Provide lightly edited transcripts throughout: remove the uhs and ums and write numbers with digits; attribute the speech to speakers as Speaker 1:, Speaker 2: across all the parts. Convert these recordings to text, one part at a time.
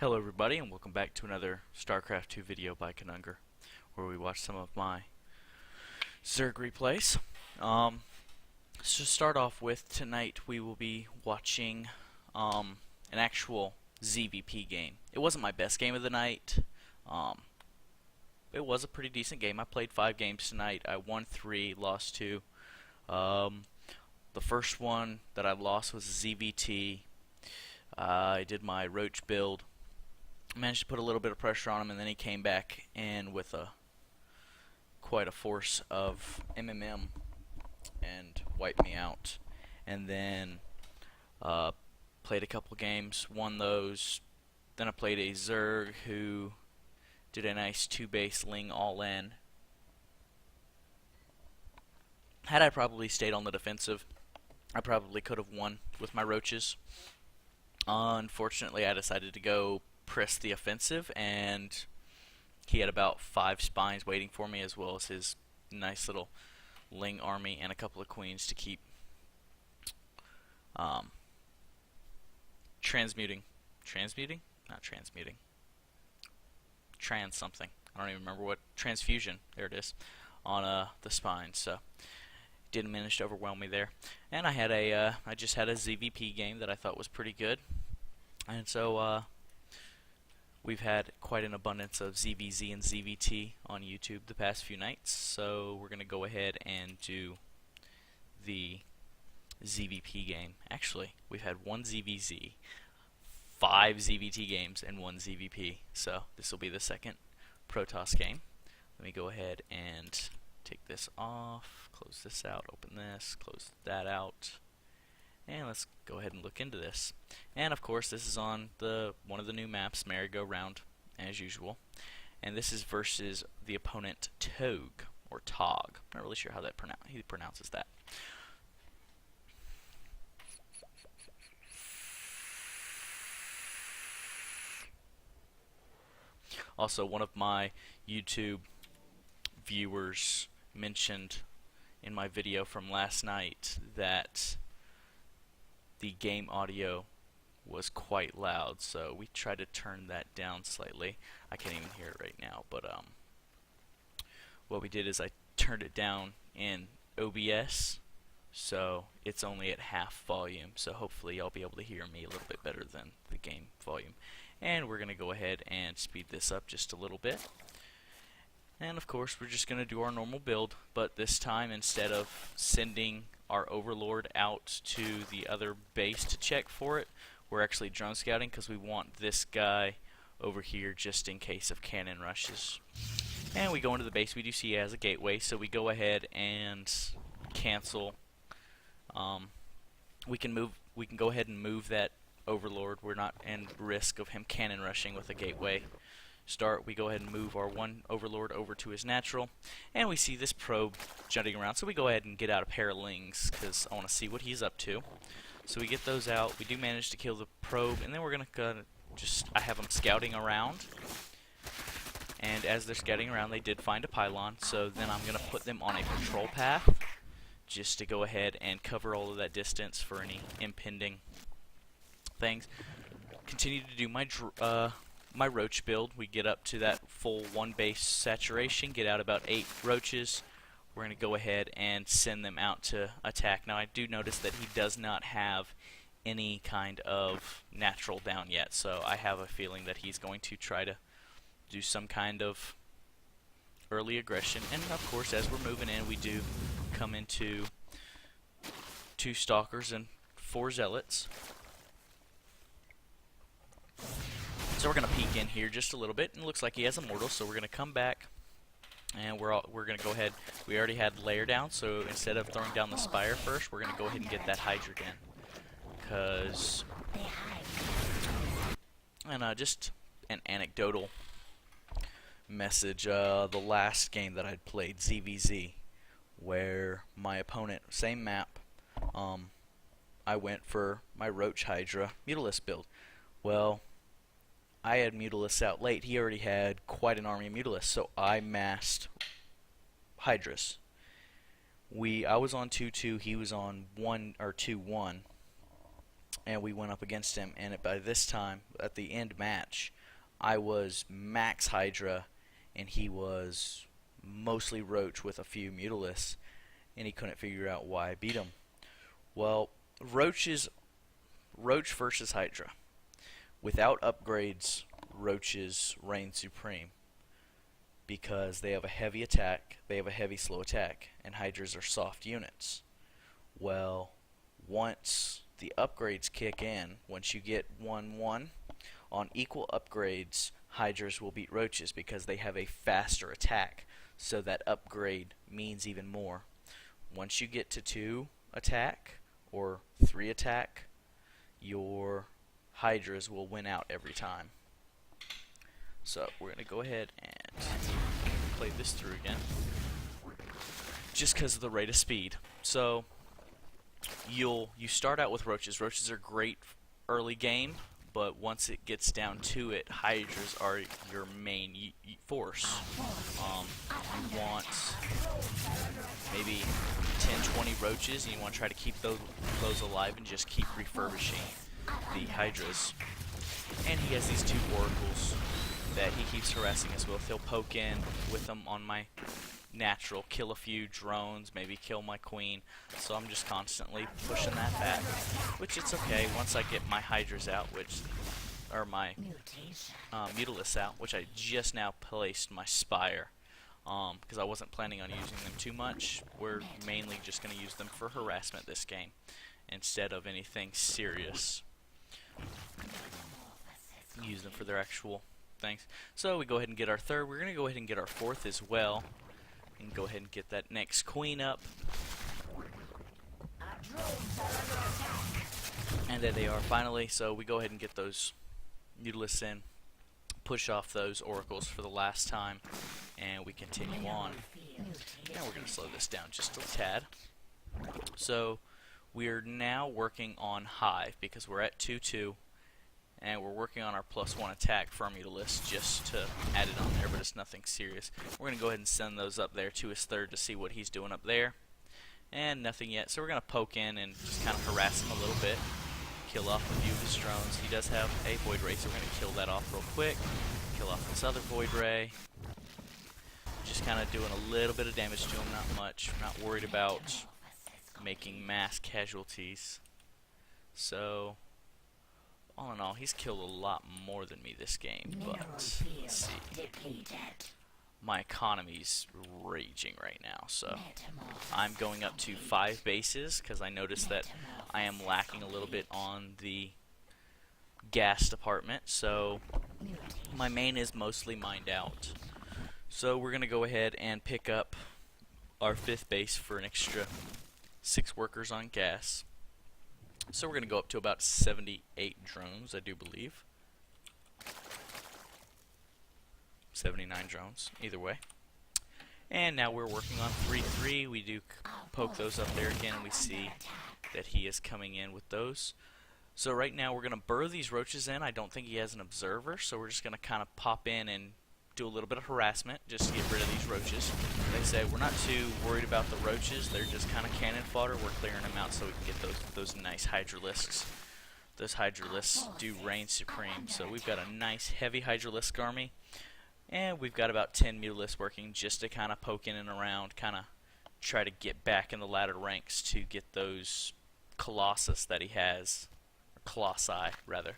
Speaker 1: Hello everybody and welcome back to another Starcraft II video by Konungr, where we watch some of my Zerg replays. To start off with, tonight we will be watching an actual ZvP game. It wasn't my best game of the night. It was a pretty decent game. I played 5 games tonight. I won 3, lost 2. The first one that I lost was ZVT. I did my Roach build. Managed to put a little bit of pressure on him, and then he came back in with quite a force of MMM and wiped me out. And then played a couple games, won those. Then I played a Zerg who did a nice 2-base Ling all-in. Had I probably stayed on the defensive, I probably could have won with my Roaches. Unfortunately, I decided to go press the offensive, and he had about 5 spines waiting for me, as well as his nice little Ling army and a couple of queens to keep transmuting, trans something, I don't even remember what, transfusion, there it is, on the spines. So didn't manage to overwhelm me there. And I had I just had a ZvP game that I thought was pretty good, and so we've had quite an abundance of ZvZ and ZvT on YouTube the past few nights, so we're going to go ahead and do the ZvP game. Actually, we've had 1 ZvZ, 5 ZvT games, and 1 ZvP, so this will be the second Protoss game. Let me go ahead and take this off, close this out, open this, close that out. And let's go ahead and look into this. And of course, this is on one of the new maps, Merry-Go-Round, as usual. And this is versus the opponent Tog, or Tog. I'm not really sure how he pronounces that. Also, one of my YouTube viewers mentioned in my video from last night that the game audio was quite loud, so we tried to turn that down slightly. I can't even hear it right now, but what we did is I turned it down in OBS, so it's only at half volume, so hopefully y'all be able to hear me a little bit better than the game volume. And we're going to go ahead and speed this up just a little bit. And of course, we're just going to do our normal build, but this time, instead of sending our Overlord out to the other base to check for it, we're actually drone scouting, because we want this guy over here just in case of cannon rushes. And we go into the base. We do see he has a gateway, so we go ahead and cancel. We can go ahead and move that Overlord. We're not in risk of him cannon rushing with a gateway. We go ahead and move our 1 Overlord over to his natural, and we see this probe jutting around, so we go ahead and get out a pair of Lings, because I want to see what he's up to. So we get those out, we do manage to kill the probe, and then we're going to I have them scouting around, and as they're scouting around, they did find a pylon, so then I'm going to put them on a patrol path, just to go ahead and cover all of that distance for any impending things. Continue to do my Roach build. We get up to that full 1 base saturation, get out about 8 Roaches. We're going to go ahead and send them out to attack. Now I do notice that he does not have any kind of natural down yet, so I have a feeling that he's going to try to do some kind of early aggression. And of course, as we're moving in, we do come into 2 Stalkers and 4 Zealots. So we're going to peek in here just a little bit, and it looks like he has Immortal, so we're going to come back, and we're going to go ahead. We already had layer down, so instead of throwing down the Spire first, we're going to go ahead and get that Hydra Den. And just an anecdotal message, the last game that I'd played, ZvZ, where my opponent, same map, I went for my RoachHydra Mutalisk build. Well, I had Mutalisks out late. He already had quite an army of Mutalisks, so I massed Hydras. I was on 2-2, he was on 1 or 2-1, and we went up against him, and by this time, at the end match, I was max Hydra, and he was mostly Roach with a few Mutalisks, and he couldn't figure out why I beat him. Well, Roach versus Hydra. Without upgrades, Roaches reign supreme, because they have a heavy attack, they have a heavy slow attack, and Hydras are soft units. Well, once the upgrades kick in, once you get 1-1, on equal upgrades, Hydras will beat Roaches because they have a faster attack, so that upgrade means even more. Once you get to 2 attack, or 3 attack, your Hydras will win out every time. So we're going to go ahead and play this through again, just because of the rate of speed. So you start out with Roaches. Roaches are great early game, but once it gets down to it, Hydras are your main force. You want maybe 10-20 Roaches, and you want to try to keep those alive and just keep refurbishing the Hydras. And he has these 2 oracles that he keeps harassing us with. He'll poke in with them on my natural, kill a few drones, maybe kill my queen. So I'm just constantly pushing that back, which it's okay once I get my Hydras out, or my Mutalisks out, which I just now placed my Spire, because I wasn't planning on using them too much. We're mainly just going to use them for harassment this game instead of anything serious. Use them for their actual things. So we go ahead and get our 3rd. We're going to go ahead and get our 4th as well, and go ahead and get that next queen up. And there they are finally. So we go ahead and get those Mutalisks in, push off those oracles for the last time, and we continue on. Now we're going to slow this down just a tad. So we're now working on Hive, because we're at 2-2. And we're working on our +1 attack for our Mutalisks just to add it on there, but it's nothing serious. We're going to go ahead and send those up there to his 3rd to see what he's doing up there. And nothing yet, so we're going to poke in and just kind of harass him a little bit. Kill off a few of his drones. He does have a Void Ray, so we're going to kill that off real quick. Kill off this other Void Ray. Just kind of doing a little bit of damage to him, not much. We're not worried about making mass casualties. So all in all, he's killed a lot more than me this game, but let's see. My economy's raging right now, so I'm going up to 5 bases because I noticed that I am lacking a little bit on the gas department, so my main is mostly mined out. So we're going to go ahead and pick up our 5th base for an extra 6 workers on gas. So we're going to go up to about 78 drones, I do believe. 79 drones, either way. And now we're working on 3-3. We do poke those up there again, and we see that he is coming in with those. So right now we're going to burrow these roaches in. I don't think he has an observer, so we're just going to kind of pop in and do a little bit of harassment just to get rid of these roaches. Like I said, we're not too worried about the roaches. They're just kind of cannon fodder. We're clearing them out so we can get those nice Hydralisks. Those Hydralisks do reign supreme. So we've got a nice heavy Hydralisk army, and we've got about 10 Mutalisks working just to kind of poke in and around, kind of try to get back in the ladder ranks to get those Colossus that he has, or Colossi rather.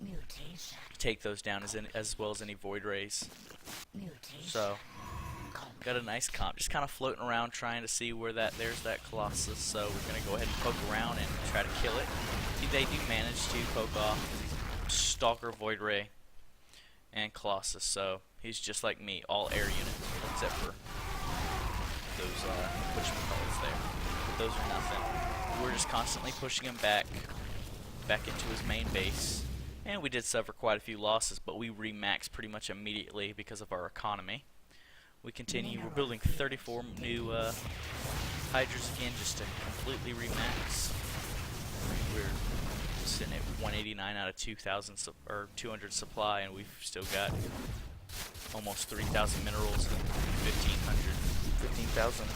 Speaker 2: Mutation.
Speaker 1: Take those down as well as any Void Rays.
Speaker 2: Mutation.
Speaker 1: So got a nice comp, just kind of floating around trying to see where there's that Colossus. So we're gonna go ahead and poke around and try to kill it. They do manage to poke off Stalker, Void Ray, and Colossus. So he's just like me, all air units except for those whatchamacallits there. But those are nothing. We're just constantly pushing him back into his main base. And we did suffer quite a few losses, but we remaxed pretty much immediately because of our economy. We continue. We're building 34 new Hydras again just to completely remax. We're sitting at 189 out of 200 supply, and we've still got almost 3,000 minerals and 15,000.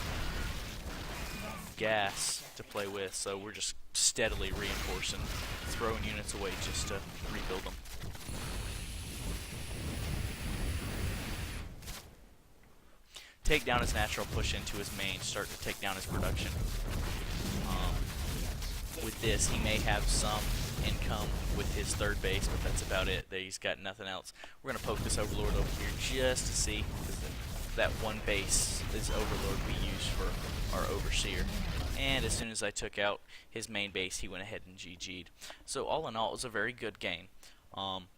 Speaker 1: gas to play with, so we're just steadily reinforcing, throwing units away just to rebuild them. Take down his natural, push into his main, start to take down his production. With this, he may have some income with his third base, but that's about it. He's got nothing else. We're going to poke this Overlord over here just to see, because that one base is Overlord we use for our Overseer. And as soon as I took out his main base, he went ahead and GG'd. So all in all, it was a very good game.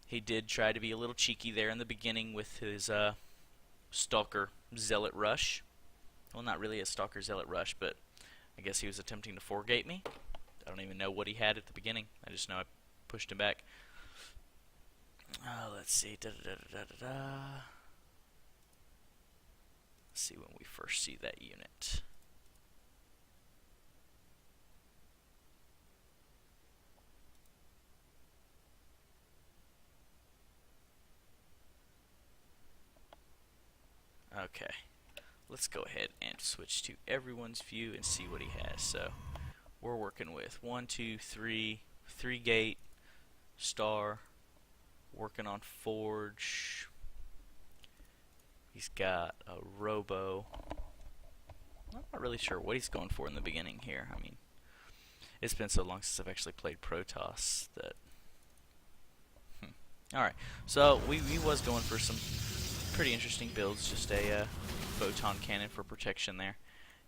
Speaker 1: He did try to be a little cheeky there in the beginning with his Stalker Zealot rush. Well, not really a Stalker Zealot rush, but I guess he was attempting to 4-gate me. I don't even know what he had at the beginning. I just know I pushed him back. Let's see. Let's see when we first see that unit. Okay. Let's go ahead and switch to everyone's view and see what he has. So we're working with 1, 2, 3, 3-gate, Star, working on Forge. He's got a Robo. I'm not really sure what he's going for in the beginning here. I mean, it's been so long since I've actually played Protoss that... Alright, so we was going for some pretty interesting builds, just a photon cannon for protection there.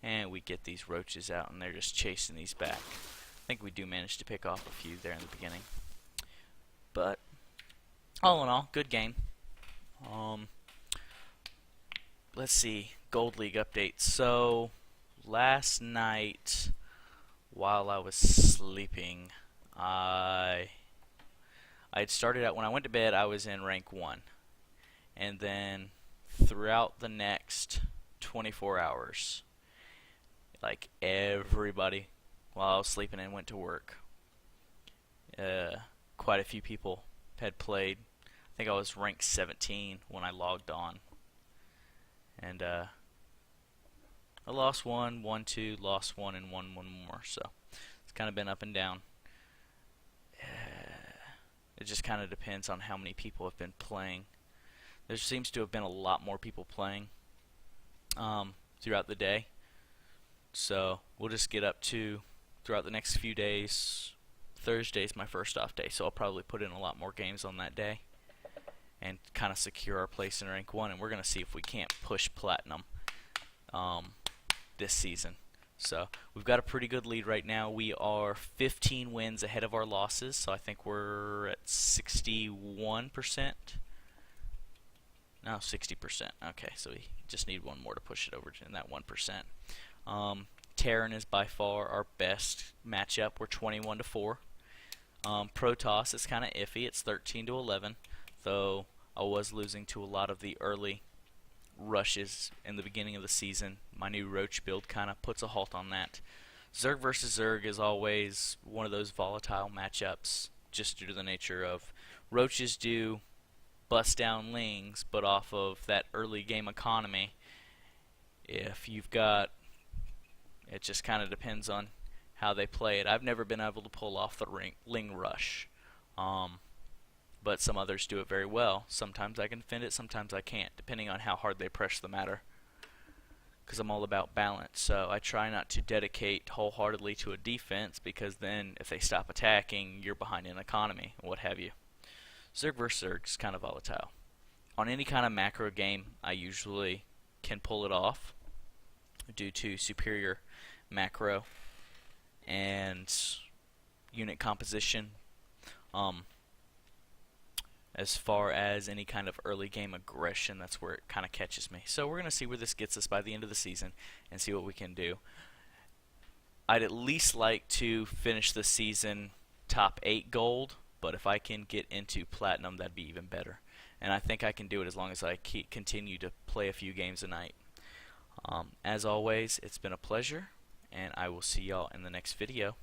Speaker 1: And we get these roaches out, and they're just chasing these back. I think we do manage to pick off a few there in the beginning. But, all in all, good game. Let's see, Gold League updates. So, last night, while I was sleeping, I had started out, when I went to bed, I was in rank 1. And then, throughout the next 24 hours, like everybody, while I was sleeping and went to work, quite a few people had played. I think I was ranked 17 when I logged on. And I lost 1, won 2, lost 1, and won 1 more. So it's kind of been up and down. It just kind of depends on how many people have been playing. There seems to have been a lot more people playing throughout the day. So we'll just get up to, throughout the next few days, Thursday's my first off day, so I'll probably put in a lot more games on that day and kind of secure our place in rank 1, and we're going to see if we can't push Platinum this season. So we've got a pretty good lead right now. We are 15 wins ahead of our losses, so I think we're at 61%. No, 60%. Okay, so we just need one more to push it over to that 1%. Terran is by far our best matchup. We're 21-4. Protoss is kind of iffy. It's 13-11, though I was losing to a lot of the early rushes in the beginning of the season. My new Roach build kind of puts a halt on that. Zerg versus Zerg is always one of those volatile matchups, just due to the nature of Roaches do bust down Lings, but off of that early game economy, if you've got, it just kind of depends on how they play it. I've never been able to pull off the Ling rush, but some others do it very well. Sometimes I can defend it, sometimes I can't, depending on how hard they press the matter, because I'm all about balance. So I try not to dedicate wholeheartedly to a defense, because then if they stop attacking, you're behind in economy and what have you. Zerg vs Zerg is kind of volatile. On any kind of macro game, I usually can pull it off due to superior macro and unit composition. As far as any kind of early game aggression, that's where it kind of catches me. So we're going to see where this gets us by the end of the season and see what we can do. I'd at least like to finish the season top 8 gold, but if I can get into Platinum, that'd be even better. And I think I can do it as long as I continue to play a few games a night. As always, it's been a pleasure, and I will see y'all in the next video.